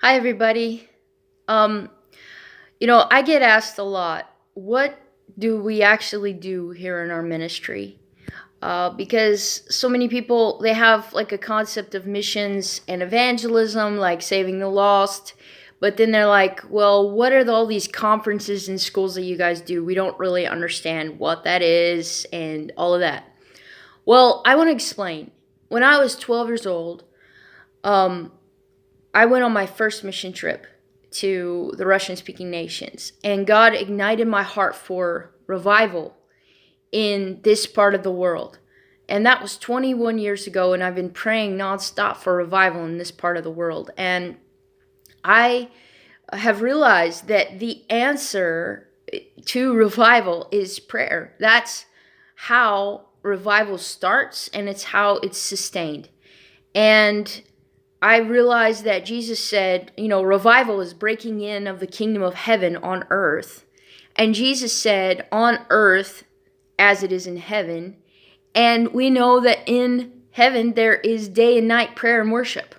Hi, everybody. Um, I get asked a lot, what do we actually do here in our ministry? Because so many people, they have like a concept of missions and evangelism, like saving the lost. But then they're like, well, what are all these conferences and schools that you guys do? We don't really understand what that is and all of that. Well, I want to explain. When I was 12 years old, um, I went on my first mission trip to the Russian speaking nations, and God ignited my heart for revival in this part of the world. And that was 21 years ago, and I've been praying nonstop for revival in this part of the world. And I have realized that the answer to revival is prayer. That's how revival starts, and it's how it's sustained. And I realized that Jesus said, revival is breaking in of the kingdom of heaven on earth. And Jesus said, on earth as it is in heaven. And we know that in heaven there is day and night prayer and worship,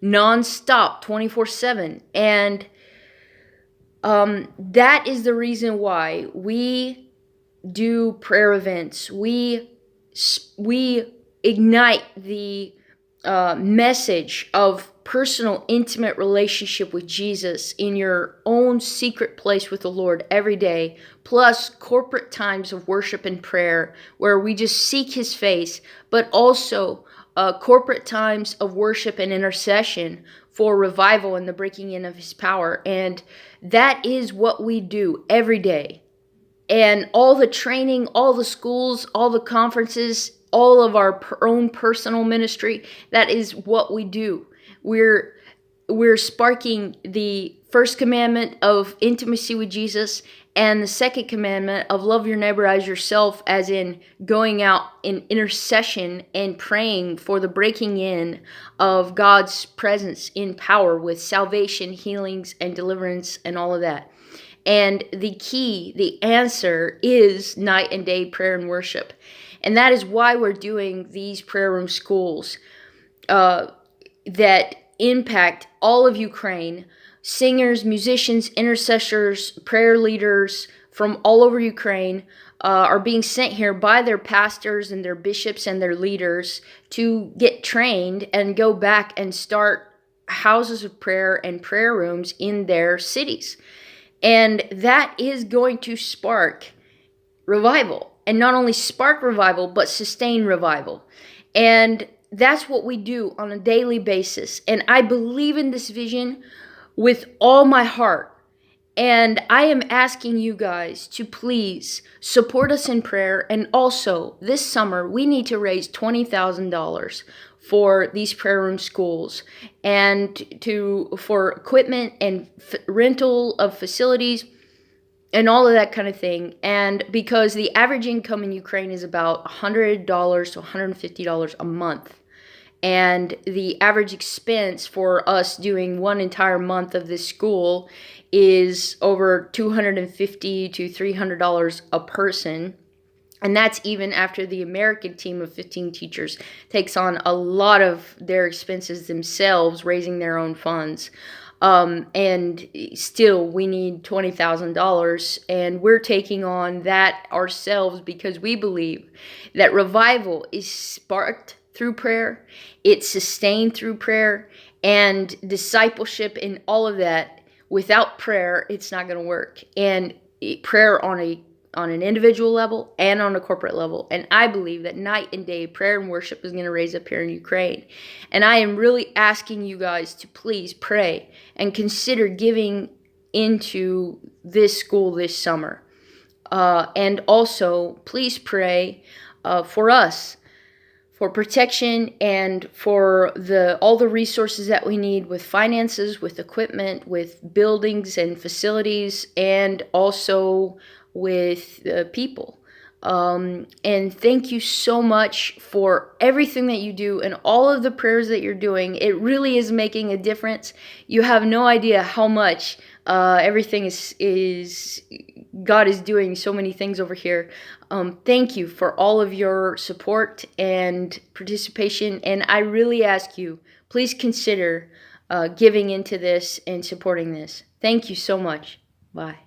non-stop, 24/7. And that is the reason why we do prayer events. We ignite the message of personal, intimate relationship with Jesus in your own secret place with the Lord every day, plus corporate times of worship and prayer where we just seek His face, but also corporate times of worship and intercession for revival and the breaking in of His power. And that is what we do every day. And all the training, all the schools, all the conferences, all of our own personal ministry, that is what we do. We're sparking the first commandment of intimacy with Jesus and the second commandment of love your neighbor as yourself, as in going out in intercession and praying for the breaking in of God's presence in power with salvation, healings, and deliverance and all of that. And the key, the answer is night and day prayer and worship. And that is why we're doing these prayer room schools that impact all of Ukraine. Singers, musicians, intercessors, prayer leaders from all over Ukraine are being sent here by their pastors and their bishops and their leaders to get trained and go back and start houses of prayer and prayer rooms in their cities. And that is going to spark revival. And not only spark revival, but sustain revival. And that's what we do on a daily basis. And I believe in this vision with all my heart. And I am asking you guys to please support us in prayer. And also, this summer, we need to raise $20,000 for these prayer room schools and for equipment and rental of facilities and all of that kind of thing. And because the average income in Ukraine is about $100 to $150 a month. And the average expense for us doing one entire month of this school is over $250 to $300 a person. And that's even after the American team of 15 teachers takes on a lot of their expenses themselves, raising their own funds. And still, we need $20,000, and we're taking on that ourselves because we believe that revival is sparked through prayer, it's sustained through prayer, and discipleship and all of that. Without prayer, it's not going to work. And prayer on an individual level and on a corporate level. And I believe that night and day prayer and worship is going to raise up here in Ukraine. And I am really asking you guys to please pray and consider giving into this school this summer. And also, please pray for us, for protection and for all the resources that we need with finances, with equipment, with buildings and facilities, and also with people. And thank you so much for everything that you do and all of the prayers that you're doing. It really is making a difference. You have no idea how much everything is God is doing so many things over here. Thank you for all of your support and participation. And I really ask you, please consider giving into this and supporting this. Thank you so much. Bye.